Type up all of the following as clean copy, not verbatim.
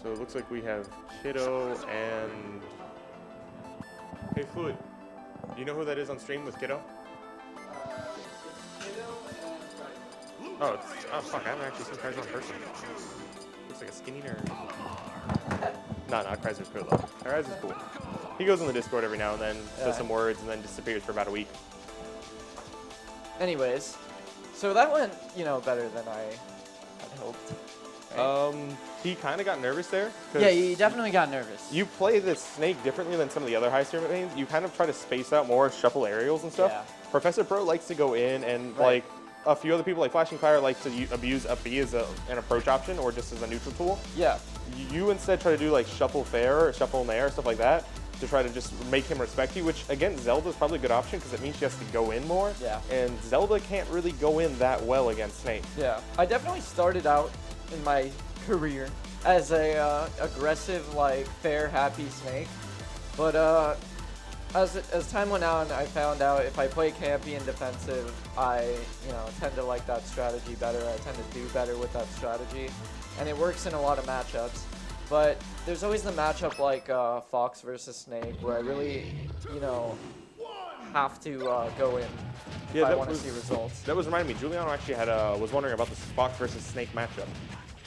So it looks like we have Kiddo and... Hey, Fluid. Do you know who that is on stream with Kiddo? It's Kiddo and Crizor. Oh fuck, I haven't actually seen Crizor in person. Looks like a skinny nerd. No, Crizor's cool though. Crizor's cool. He goes on the Discord every now and then, says some words, and then disappears for about a week. Anyways, so that went, better than I had hoped. Right? He kind of got nervous there. Yeah, he definitely got nervous. You play this snake differently than some of the other high tier mains. You kind of try to space out more, shuffle aerials and stuff. Yeah. Professor Pro likes to go in, and like a few other people like Flashing Fire likes to abuse up B as an approach option or just as a neutral tool. Yeah. You instead try to do like shuffle fair or shuffle nair, stuff like that, to try to just make him respect you, which again, Zelda's probably a good option because it means she has to go in more. Yeah. And Zelda can't really go in that well against Snake. Yeah. I definitely started out in my career as a aggressive, like, fair, happy Snake. But as time went on, I found out if I play campy and defensive, I tend to like that strategy better. I tend to do better with that strategy, and it works in a lot of matchups. But there's always the matchup like Fox versus Snake, where I really, have to go in if I want to see results. That was reminding me. Giuliano actually was wondering about this Fox versus Snake matchup.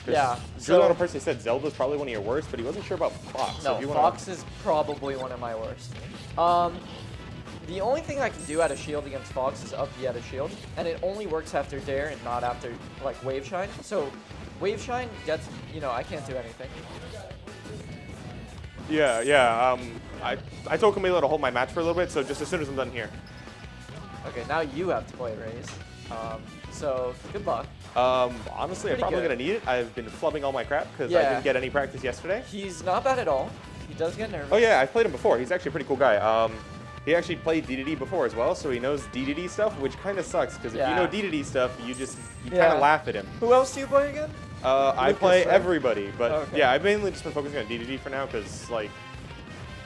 Yeah. Giuliano personally said Zelda's probably one of your worst, but he wasn't sure about Fox. No, Fox is probably one of my worst. The only thing I can do out of shield against Fox is up B out of shield, and it only works after Dare and not after like Wave Shine. So Wave Shine gets, I can't do anything. Yeah. I told Camilo to hold my match for a little bit, so just as soon as I'm done here. Okay, now you have to play Raze. So good luck. Honestly, I'm probably gonna need it. I've been flubbing all my crap because I didn't get any practice yesterday. He's not bad at all. He does get nervous. Oh yeah, I've played him before. He's actually a pretty cool guy. He actually played DDD before as well, so he knows DDD stuff, which kind of sucks because if you know DDD stuff, you kind of laugh at him. Who else do you play again? I play everybody, but okay. yeah, I've mainly just been focusing on DDD for now because like,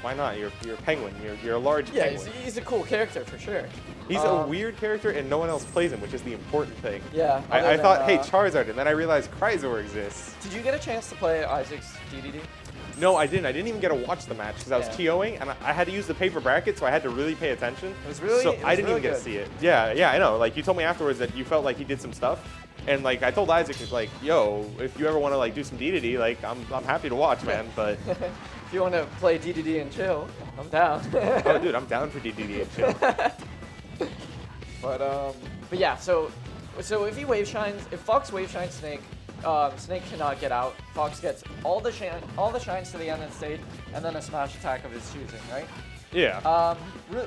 why not? You're a penguin. You're a large penguin. Yeah, he's a cool character for sure. He's a weird character, and no one else plays him, which is the important thing. Yeah. I thought, hey, Charizard, and then I realized Crizor exists. Did you get a chance to play Isaac's DDD? No, I didn't. I didn't even get to watch the match because I was TOing, and I had to use the paper bracket, so I had to really pay attention. It was really. So I didn't really even get good. to see it. Yeah, I know. Like you told me afterwards that you felt like he did some stuff, and like I told Isaac, like, yo, if you ever want to like do some DDD, like I'm happy to watch, man. But if you want to play DDD and chill, I'm down. oh, dude, I'm down for DDD and chill. But yeah, so if he wave shines, if Fox wave shines Snake, Snake cannot get out. Fox gets all the shines to the end of the stage, and then a smash attack of his choosing, right? Yeah.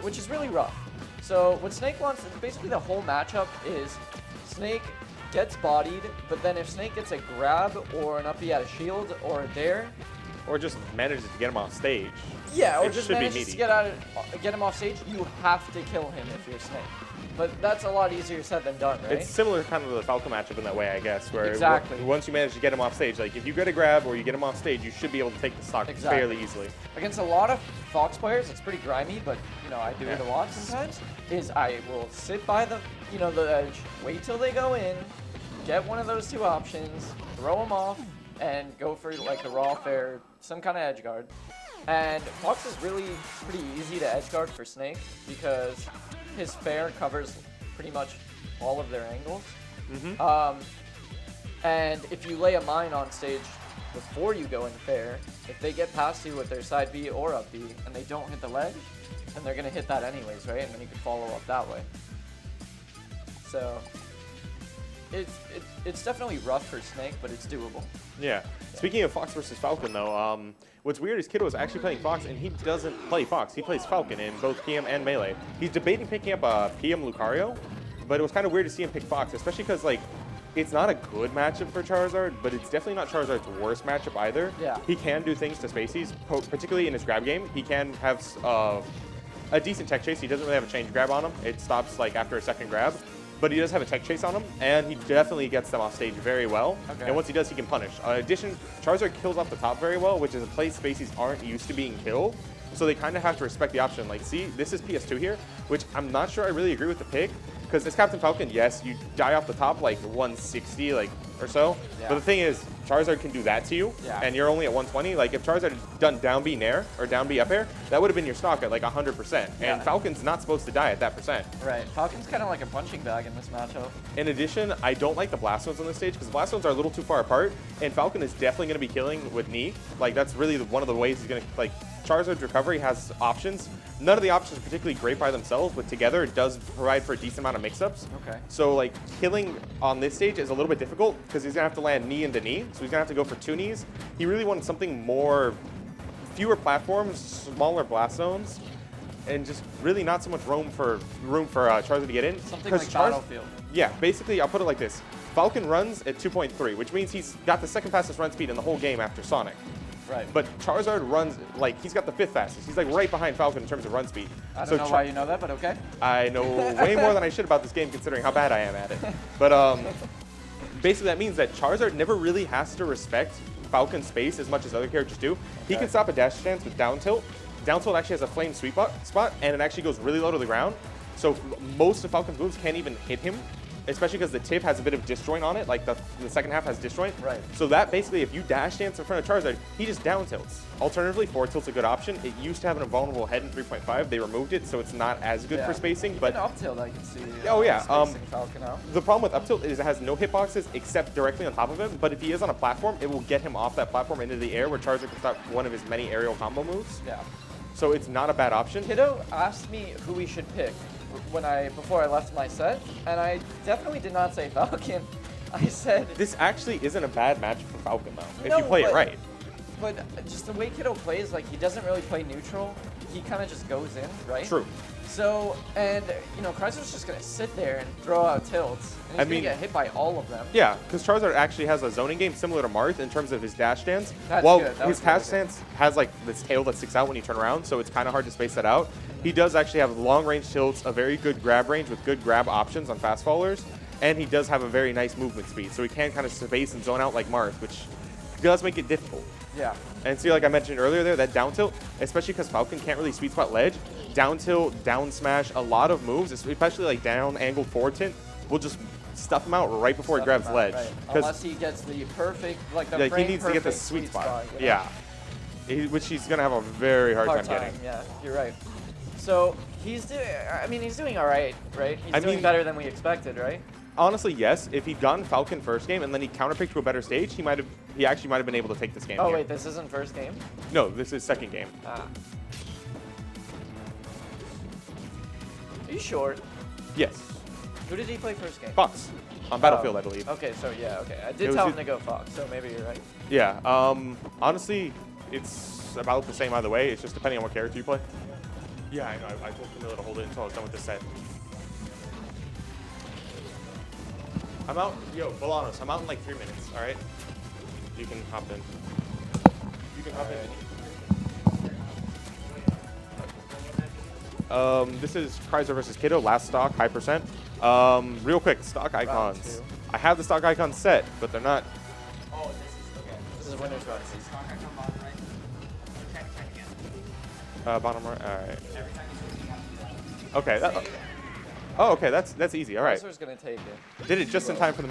Which is really rough. So what Snake wants, basically the whole matchup is Snake gets bodied, but then if Snake gets a grab or an up B out of shield or a dare, or just manages to get him off stage. Yeah, or it just should be manages meaty. to get him off stage, you have to kill him if you're Snake. But that's a lot easier said than done, right? It's similar kind of to the Falcon matchup in that way, I guess, where Exactly. once you manage to get him off stage, like if you get a grab or you get him off stage, you should be able to take the stock fairly easily. Against a lot of Fox players, it's pretty grimy, but I do it a lot sometimes, is I will sit by the the edge, wait till they go in, get one of those two options, throw them off, and go for like the raw fair, some kind of edge guard. And Fox is really pretty easy to edge guard for Snake because his fair covers pretty much all of their angles. And if you lay a mine on stage before you go in fair, if they get past you with their side B or up B and they don't hit the ledge, then they're going to hit that anyways, right? And then you can follow up that way. So it's definitely rough for Snake, but it's doable. Yeah. Speaking of Fox versus Falcon, though, what's weird is Kiddo is actually playing Fox, and he doesn't play Fox. He plays Falcon in both PM and Melee. He's debating picking up PM Lucario, but it was kind of weird to see him pick Fox, especially because, like, it's not a good matchup for Charizard, but it's definitely not Charizard's worst matchup either. Yeah. He can do things to Spacies, particularly in his grab game. He can have a decent tech chase. He doesn't really have a change grab on him. It stops, like, after a second grab. But he does have a tech chase on him, and he definitely gets them off stage very well. Okay. And once he does, he can punish. In addition, Charizard kills off the top very well, which is a place Spacies aren't used to being killed. So they kind of have to respect the option. Like, see, this is PS2 here, which I'm not sure I really agree with the pick, Because as Captain Falcon, yes, you die off the top like 160 like or so. Yeah. But the thing is, Charizard can do that to you, and you're only at 120. Like if Charizard had done down B nair or down B up air, that would have been your stock at like 100%. Yeah. And Falcon's not supposed to die at that percent. Right. Falcon's kind of like a punching bag in this matchup. In addition, I don't like the Blast Zones on this stage because Blast Zones are a little too far apart, and Falcon is definitely going to be killing with knee. Like that's really one of the ways he's going to like. Charizard's recovery has options. None of the options are particularly great by themselves, but together it does provide for a decent amount of mix-ups. Okay. So like killing on this stage is a little bit difficult because he's gonna have to land knee into knee. So he's gonna have to go for 2 knees. He really wanted something more, fewer platforms, smaller blast zones, and just really not so much room for Charizard to get in. Something like Battlefield. Yeah, basically I'll put it like this. Falcon runs at 2.3, which means he's got the second fastest run speed in the whole game after Sonic. Right. But Charizard runs, like, he's got the 5th fastest. He's, like, right behind Falcon in terms of run speed. I don't know why you know that, but okay. I know way more than I should about this game, considering how bad I am at it. But basically that means that Charizard never really has to respect Falcon's space as much as other characters do. He can stop a dash stance with down tilt. Down tilt actually has a flame sweep spot, and it actually goes really low to the ground. So most of Falcon's moves can't even hit him, especially because the tip has a bit of disjoint on it, like the second half has disjoint. Right. So that basically, if you dash dance in front of Charizard, he just down tilts. Alternatively, forward tilt's a good option. It used to have an invulnerable head in 3.5. They removed it, so it's not as good for spacing. But up tilt, I can see. Oh yeah. Falcon out. The problem with up tilt is it has no hitboxes except directly on top of him. But if he is on a platform, it will get him off that platform into the air, where Charizard can stop one of his many aerial combo moves. Yeah. So it's not a bad option. Kiddo asked me who we should pick before I left my set, and I definitely did not say Falcon. I said This actually isn't a bad match for Falcon though, No, if you play it right. But just the way Kiddo plays, like he doesn't really play neutral. He kind of just goes in, right? True. So, and you know, Crizor's just gonna sit there and throw out tilts, and he's gonna get hit by all of them. Yeah, because Charizard actually has a zoning game similar to Marth in terms of his dash stance. That's While good. That his was dash really stance has like this tail that sticks out when you turn around, so it's kind of hard to space that out. He does actually have long range tilts, a very good grab range with good grab options on fast fallers, and he does have a very nice movement speed, so he can kind of space and zone out like Marth, which does make it difficult. Yeah. And see, like I mentioned earlier there, that down tilt, especially because Falcon can't really sweet spot ledge, down tilt, down smash, a lot of moves, especially like down angled forward tint, will just stuff him out right before he grabs ledge. Right. Unless he gets the perfect, like the he needs to get the sweet spot. You know? Yeah. Which he's going to have a very hard time getting. Yeah, you're right. So he's doing all right, right? He's doing better than we expected, right? Honestly, yes. If he'd gotten Falcon first game and then he counterpicked to a better stage, he actually might have been able to take this game. Oh here. wait, this isn't first game? No, this is second game. Ah. Are you sure? Yes. Who did he play first game? Fox. On Battlefield, I believe. Okay, so yeah, okay. I did tell him to go Fox, so maybe you're right. Yeah. Honestly, it's about the same either way. It's just depending on what character you play. Yeah, I know. I told Camilla to hold it until I was done with this set. I'm out. Yo, Bolanos, I'm out in like 3 minutes, all right? You can hop in. You can hop in. This is Crizor versus Kiddo, last stock, high percent. Real quick, stock icons. I have the stock icons set, but they're not. Oh, this is okay. This is winner's run. This is stock icon bottom right. Check again. Bottom right. All right. Every time you switch, you have to do that. Okay. Oh, okay. That's easy. All right. Crizor's gonna take it. Did it just in time for the